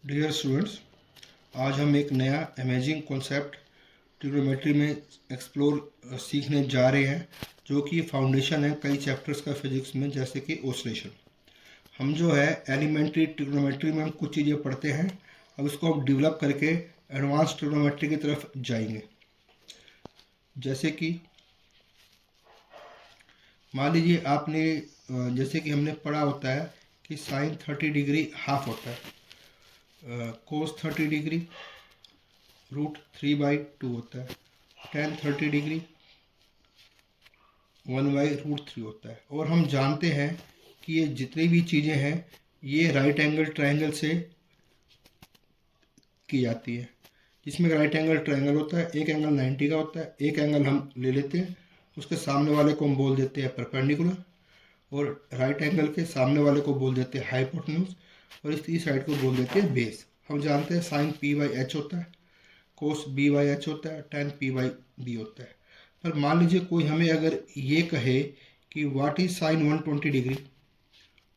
Dear students, आज हम एक नया अमेजिंग कॉन्सेप्ट ट्रिग्नोमेट्री में एक्सप्लोर सीखने जा रहे हैं, जो कि फाउंडेशन है कई चैप्टर्स का फिजिक्स में, जैसे कि ओसिलेशन। हम जो है एलिमेंट्री ट्रिग्नोमेट्री में हम कुछ चीज़ें पढ़ते हैं, अब इसको हम डेवलप करके एडवांस ट्रिग्नोमेट्री की तरफ जाएंगे। जैसे कि मान लीजिए आपने जैसे कि हमने पढ़ा होता है कि साइन 30 डिग्री हाफ होता है, कोस 30 डिग्री √3/2 होता है, टेन 30 डिग्री 1/√3 होता है। और हम जानते हैं कि ये जितनी भी चीज़ें हैं ये राइट एंगल ट्रायंगल से की जाती है। जिसमें राइट एंगल ट्रायंगल होता है, एक एंगल 90 का होता है, एक एंगल हम ले लेते हैं, उसके सामने वाले को हम बोल देते हैं परपेंडिकुलर, और राइट एंगल के सामने वाले को बोल देते हैं हाइपोटेन्यूज, और इस साइड को बोल देते हैं बेस। हम जानते हैं साइन P/H होता है, कोस B/H होता है, टेन P/B होता है। पर मान लीजिए कोई हमें अगर ये कहे कि what is sine 120 degree,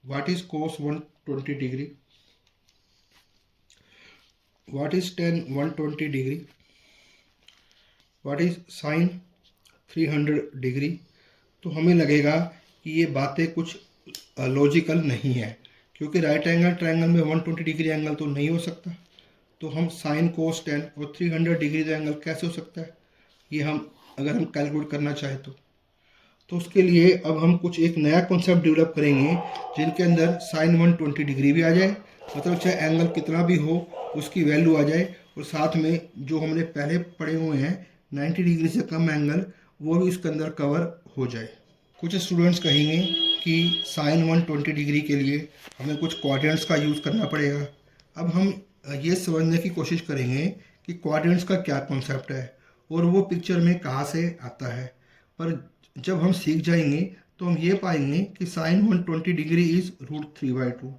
what is cos 120 degree, what is ten 120 degree, what is sine 300 degree, तो हमें लगेगा कि ये बातें कुछ लॉजिकल नहीं है, क्योंकि राइट एंगल ट्रायंगल में 120 डिग्री एंगल तो नहीं हो सकता। तो हम साइन कोस 10 और 300 डिग्री का एंगल कैसे हो सकता है, ये हम अगर हम कैलकुलेट करना चाहें तो उसके लिए अब हम कुछ एक नया कॉन्सेप्ट डेवलप करेंगे, जिनके अंदर साइन 120 डिग्री भी आ जाए, मतलब चाहे एंगल कितना भी हो उसकी वैल्यू आ जाए, और साथ में जो हमने पहले पढ़े हुए हैं 90 डिग्री से कम एंगल, वो भी उसके अंदर कवर हो जाए। कुछ स्टूडेंट्स कहेंगे कि साइन 120 डिग्री के लिए हमें कुछ क्वाड्रेंट्स का यूज़ करना पड़ेगा। अब हम ये समझने की कोशिश करेंगे कि क्वाड्रेंट्स का क्या कॉन्सेप्ट है और वो पिक्चर में कहाँ से आता है। पर जब हम सीख जाएंगे तो हम ये पाएंगे कि sine 120 degree is √3/2,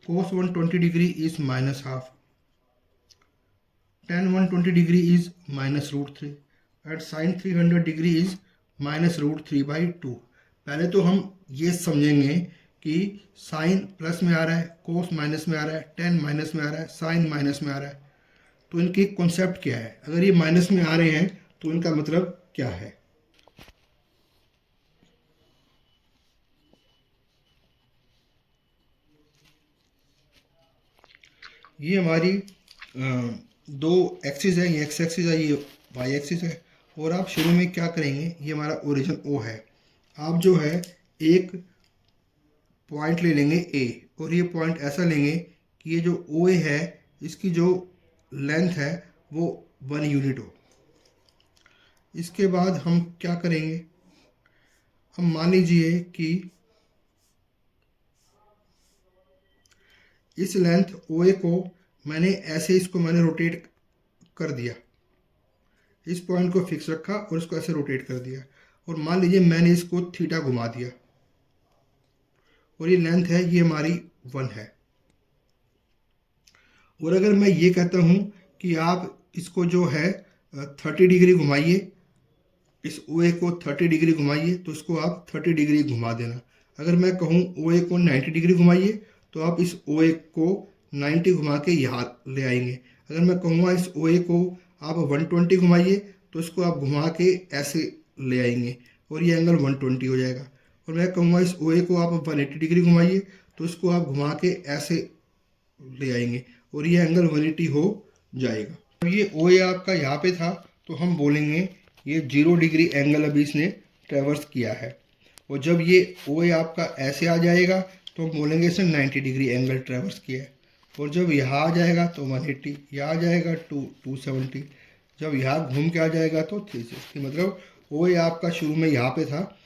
cos 120 degree is -12, tan 120 degree is -√3 and sine 300 degree is -√3/2। पहले तो हम ये समझेंगे कि साइन प्लस में आ रहा है, कोस माइनस में आ रहा है, टेन माइनस में आ रहा है, साइन माइनस में आ रहा है, तो इनकी कॉन्सेप्ट क्या है। अगर ये माइनस में आ रहे हैं तो इनका मतलब क्या है। ये हमारी दो एक्सिस है, ये एक्स एक्सिस है, ये वाई एक्सिस है। और आप शुरू में क्या करेंगे, ये हमारा ओरिजिन ओ है। आप जो है एक पॉइंट ले लेंगे ए, और ये पॉइंट ऐसा लेंगे कि ये जो ओ ए है इसकी जो लेंथ है वो 1 यूनिट हो। इसके बाद हम क्या करेंगे, हम मान लीजिए कि इस लेंथ ओ ए को मैंने ऐसे, इसको मैंने रोटेट कर दिया, इस पॉइंट को फिक्स रखा और इसको ऐसे रोटेट कर दिया, और मान लीजिए मैंने इसको थीटा घुमा दिया, और ये लेंथ है, ये हमारी 1 है। और अगर मैं ये कहता हूँ कि आप इसको जो है 30 डिग्री घुमाइए, इस ओ ए को 30 डिग्री घुमाइए, तो इसको आप 30 डिग्री घुमा देना। अगर मैं कहूँ ओ ए को 90 डिग्री घुमाइए, तो आप इस ओ ए को 90 घुमा के यहाँ ले आएंगे। अगर मैं कहूँगा इस ओ ए को आप 120 घुमाइए, तो इसको आप घुमा के ऐसे ले आएंगे, और ये एंगल 120 हो जाएगा। और मैं कहूँगा इस ओ ए को आप 180 डिग्री घुमाइए, तो इसको आप घुमा के ऐसे ले आएंगे, और ये एंगल 180 हो जाएगा। तो ये ओ ए आपका यहाँ पे था, तो हम बोलेंगे ये 0 डिग्री एंगल अभी इसने ट्रेवर्स किया है। और जब ये ओ ए आपका ऐसे आ जाएगा तो हम बोलेंगे इसने 90 डिग्री एंगल ट्रेवर्स किया है। और जब यहाँ आ जाएगा तो 180, यहाँ आ जाएगा 270, जब यहाँ घूम के आ जाएगा तो 360। मतलब ओ ए आपका शुरू में यहाँ पे था,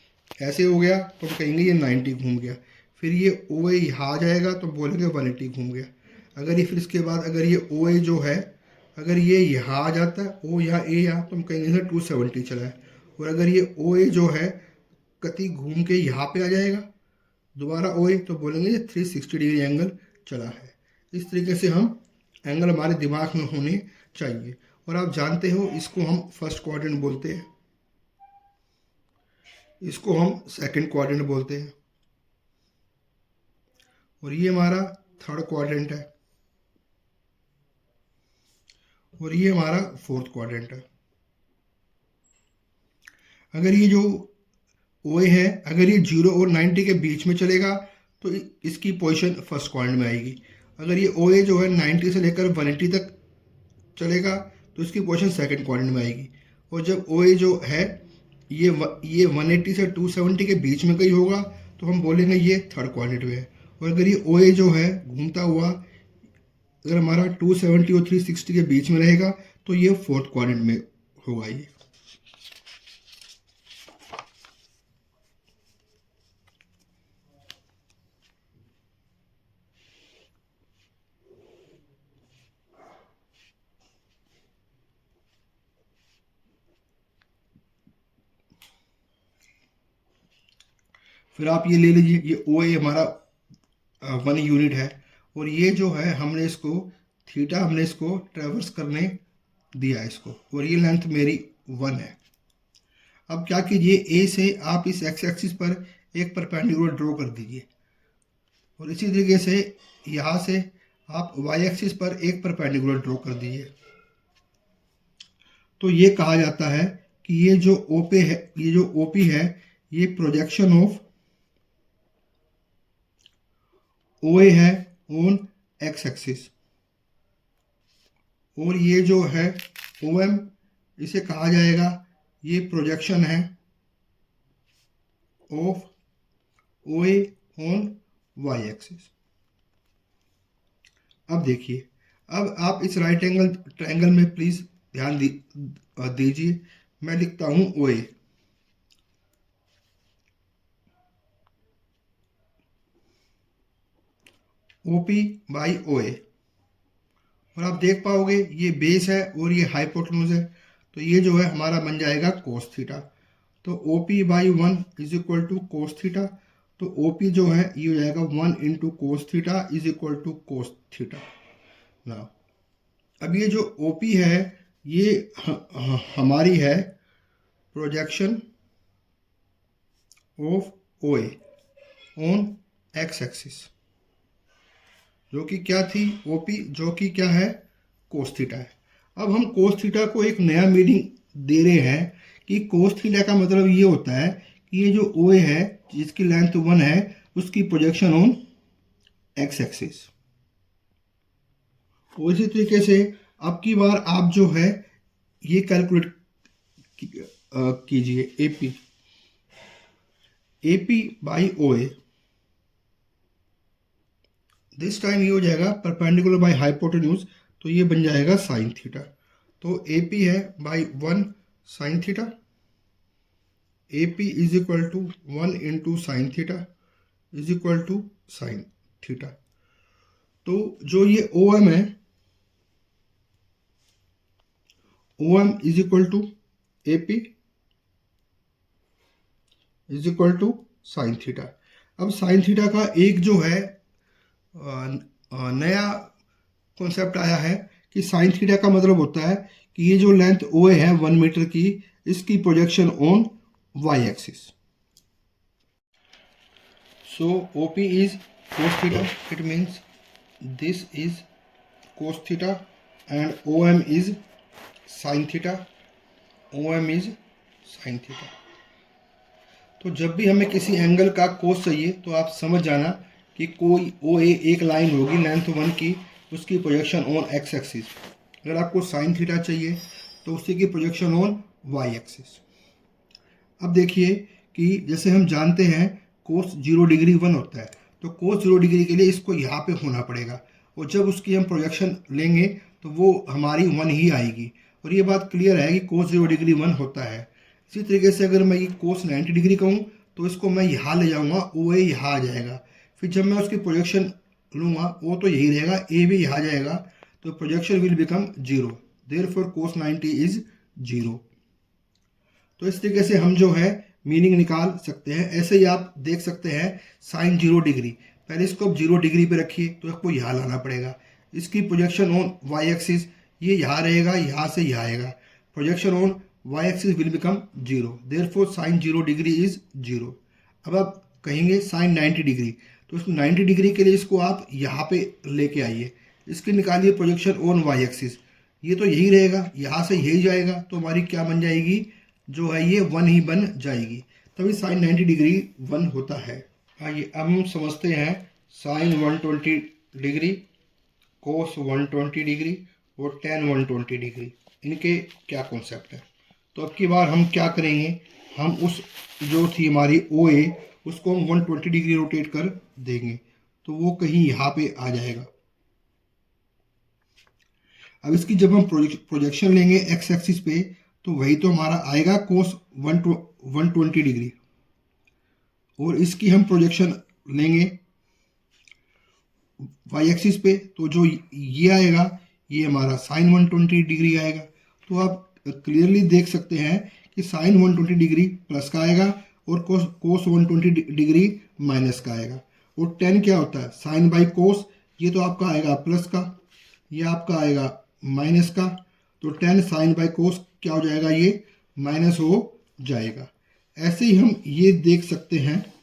ऐसे हो गया तो हम कहेंगे ये 90 घूम गया। फिर ये ओ ए यहाँ आ जाएगा तो बोलेंगे 180 घूम गया। अगर ये फिर इसके बाद अगर ये ओ ए जो है, अगर ये यहाँ आ जाता है, ओ यहाँ ए यहाँ, तो हम कहेंगे सर 270 चला है। और अगर ये ओ ए जो है कति घूम के यहाँ पे आ जाएगा दोबारा ओ ए, तो बोलेंगे ये 360 डिग्री एंगल चला है। इस तरीके से हम एंगल हमारे दिमाग में होने चाहिए। और आप जानते हो इसको हम फर्स्ट क्वाड्रेंट बोलते हैं, इसको हम सेकंड क्वाड्रेंट बोलते हैं, और ये हमारा थर्ड क्वाड्रेंट है। और ये हमारा फोर्थ क्वाड्रेंट है। अगर ये जो OA है, अगर ये 0 और 90 के बीच में चलेगा तो इसकी पोजीशन फर्स्ट क्वाड्रेंट में आएगी। अगर ये OA जो है 90 से लेकर 180 तक चलेगा तो इसकी पोजीशन सेकंड क्वाड्रेंट में आएगी। और जब OA जो है ये 180 से 270 के बीच में कहीं होगा तो हम बोलेंगे ये थर्ड क्वाड्रेंट में है। और अगर ये OA जो है घूमता हुआ अगर हमारा 270 और 360 के बीच में रहेगा तो ये फोर्थ क्वाड्रेंट में होगा ये। फिर आप ये ले लीजिए, ये OA हमारा 1 यूनिट है और ये जो है हमने इसको थीटा हमने इसको ट्रेवर्स करने दिया है इसको, और ये लेंथ मेरी 1 है। अब क्या कीजिए, A से आप इस एक्स एक्सिस पर एक परपेंडिकुलर ड्रॉ कर दीजिए और इसी तरीके से यहाँ से आप वाई एक्सिस पर एक परपेंडिकुलर ड्रॉ कर दीजिए। तो ये कहा जाता है कि ये जो OP है, ये जो OP है, ये प्रोजेक्शन ऑफ OA है ऑन एक्स एक्सिस, और ये जो है OM इसे कहा जाएगा ये प्रोजेक्शन है of OA on Y axis. अब देखिए, अब आप इस राइट एंगल ट्रायंगल में प्लीज ध्यान दीजिए। मैं लिखता हूं OA, OP बाई OA, और आप देख पाओगे ये बेस है और ये हाइपोटेन्यूज है, तो ये जो है हमारा बन जाएगा कोस थीटा। तो OP by 1 is equal to cos theta, तो OP जो है ये हो जाएगा 1 into cos theta is equal to cos theta. ना अब ये जो OP है ये हमारी है projection of OA on X axis, जो कि क्या थी OP, जो कि क्या है कोस थीटा है। अब हम कोस थीटा को एक नया मीनिंग दे रहे हैं कि कोस थीटा का मतलब ये होता है कि ये जो OA है जिसकी लेंथ 1 है उसकी प्रोजेक्शन ऑन एक्स एक्सिस। और इसी तरीके से अब की बार आप जो है ये कैलकुलेट कीजिए AP by OA, this time ये हो जाएगा परपेंडिकुलर बाई हाइपोटेन्यूज, तो ये बन जाएगा साइन थीटा। तो AP है by 1 sine theta, AP is equal to 1 into sine theta is equal to sine theta. तो जो ये OM है, OM is equal to AP is equal to sine theta. अब साइन थीटा का एक जो है नया कॉन्सेप्ट आया है कि साइन थीटा का मतलब होता है कि ये जो लेंथ OA है 1 मीटर की, इसकी projection on Y axis. So OP is cos theta, it means this is cos theta, and OM is sin theta, OM is sin theta। तो जब भी हमें किसी एंगल का कोस चाहिए तो आप समझ जाना कि कोई OA एक लाइन होगी लेंथ 1 की, उसकी प्रोजेक्शन ऑन एक्स एक्सिस। अगर आपको साइन थीटा चाहिए तो उसी की प्रोजेक्शन ऑन वाई एक्सिस। अब देखिए कि जैसे हम जानते हैं कोस 0 डिग्री 1 होता है, तो कोस 0 डिग्री के लिए इसको यहाँ पे होना पड़ेगा, और जब उसकी हम प्रोजेक्शन लेंगे तो वो हमारी 1 ही आएगी। और ये बात क्लियर है कि कोस 0 डिग्री 1 होता है। इसी तरीके से अगर मैं ये कोस 90 डिग्री कहूँ तो इसको मैं यहाँ ले जाऊँगा, OA यहाँ आ जाएगा। फिर जब मैं उसकी प्रोजेक्शन लूँगा वो तो यही रहेगा, A भी यहाँ जाएगा, तो projection will become 0, therefore cos 90 is 0। तो इस तरीके से हम जो है मीनिंग निकाल सकते हैं। ऐसे ही आप देख सकते हैं साइन 0 डिग्री, पहले इसको आप 0 डिग्री पे रखिए तो आपको यहाँ लाना पड़ेगा। इसकी प्रोजेक्शन ऑन वाई एक्सिस ये यहाँ रहेगा, यहाँ से यहाँ आएगा, projection on Y axis will become 0, therefore sine 0 degree is 0। अब आप कहेंगे साइन 90 डिग्री, तो इसको 90 डिग्री के लिए इसको आप यहाँ पे लेके आइए, इसके निकालिए प्रोजेक्शन ऑन वाई एक्सिस, ये तो यही रहेगा, यहाँ से यही जाएगा, तो हमारी क्या बन जाएगी, जो है ये 1 ही बन जाएगी। तभी साइन 90 डिग्री 1 होता है। आइए अब हम समझते हैं साइन 120 डिग्री, कोस 120 डिग्री और टेन 120 डिग्री, इनके क्या कॉन्सेप्ट है। तो अब की बार हम क्या करेंगे, हम उस जो थी हमारी ओ ए, उसको हम 120 डिग्री रोटेट कर देंगे, तो वो कहीं यहाँ पे आ जाएगा। अब इसकी जब हम प्रोजेक्शन लेंगे एक्स एक्सिस पे, तो वही तो हमारा आएगा कोस 120 डिग्री, और इसकी हम प्रोजेक्शन लेंगे वाई एक्सिस पे, तो जो ये आएगा ये हमारा साइन 120 डिग्री आएगा। तो आप क्लियरली देख सकते हैं कि साइन 120 डिग्री प्लस का आएगा और कोस 120 डिग्री माइनस का आएगा। और टेन क्या होता है, साइन बाई कोस, ये तो आपका आएगा प्लस का, ये आपका आएगा माइनस का, तो टेन साइन बाई कोस क्या हो जाएगा, ये माइनस हो जाएगा। ऐसे ही हम ये देख सकते हैं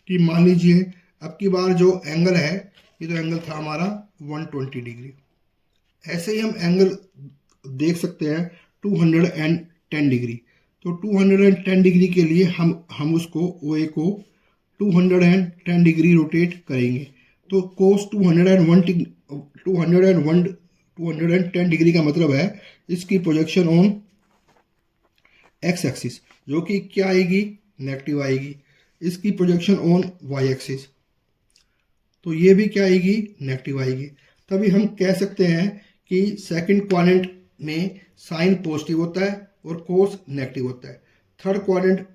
कि मान लीजिए अब की बार जो एंगल है, ये तो एंगल था हमारा 120 डिग्री। ऐसे ही हम एंगल देख सकते हैं 210 डिग्री। तो 210 डिग्री के लिए हम उसको ओ ए को 210 डिग्री रोटेट करेंगे। तो कोस 210 डिग्री का मतलब है इसकी प्रोजेक्शन ऑन एक्स एक्सिस, जो कि क्या आएगी, नेगेटिव आएगी। इसकी प्रोजेक्शन ऑन वाई एक्सिस, तो ये भी क्या आएगी, नेगेटिव आएगी। तभी हम कह सकते हैं कि सेकंड क्वाड्रेंट में साइन पॉजिटिव होता है और कोस नेगेटिव होता है। थर्ड क्वाड्रेंट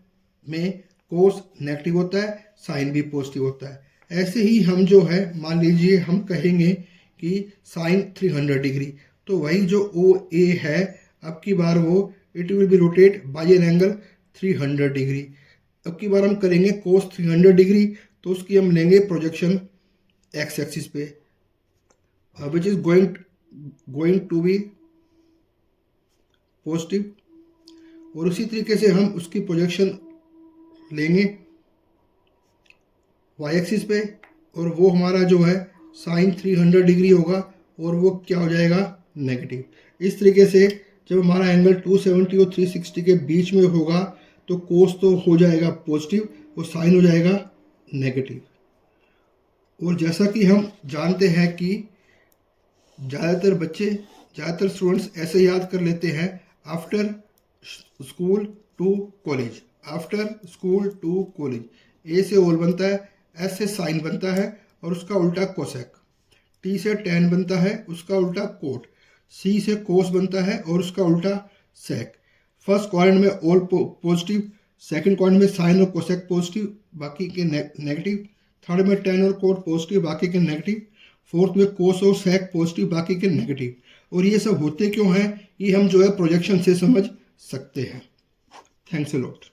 में कोस नेगेटिव होता है, साइन भी पॉजिटिव होता है। ऐसे ही हम जो है मान लीजिए हम कहेंगे कि साइन 300 डिग्री, तो वही जो ओ ए है अब की बार वो it will be rotate bye an angle 300 degree. अब की बार हम करेंगे कोस 300 डिग्री, तो उसकी हम लेंगे प्रोजेक्शन एक्स एक्सिस पे, which is going to be positive. और उसी तरीके से हम उसकी प्रोजेक्शन लेंगे वाई एक्सिस पे, और वो हमारा जो है साइन 300 डिग्री होगा और वो क्या हो जाएगा, नेगेटिव। इस तरीके से जब हमारा एंगल 270 और 360 के बीच में होगा तो कोस तो हो जाएगा पॉजिटिव और साइन हो जाएगा नेगेटिव। और जैसा कि हम जानते हैं कि ज़्यादातर स्टूडेंट्स ऐसे याद कर लेते हैं, after school to college, after school to college. A से ओल बनता है, एस से साइन बनता है और उसका उल्टा कोसेक, टी से टेन बनता है उसका उल्टा कोट, सी से कोस बनता है और उसका उल्टा सेक। फर्स्ट क्वाड्रेंट में ऑल पॉजिटिव, सेकंड क्वाड्रेंट में साइन और कोसेक पॉजिटिव बाकी के नेगेटिव, थर्ड में टेन और कोट पॉजिटिव बाकी के नेगेटिव, फोर्थ में कोस और सेक पॉजिटिव बाकी के नेगेटिव। और ये सब होते क्यों हैं, ये हम जो है प्रोजेक्शन से समझ सकते हैं। Thanks a lot.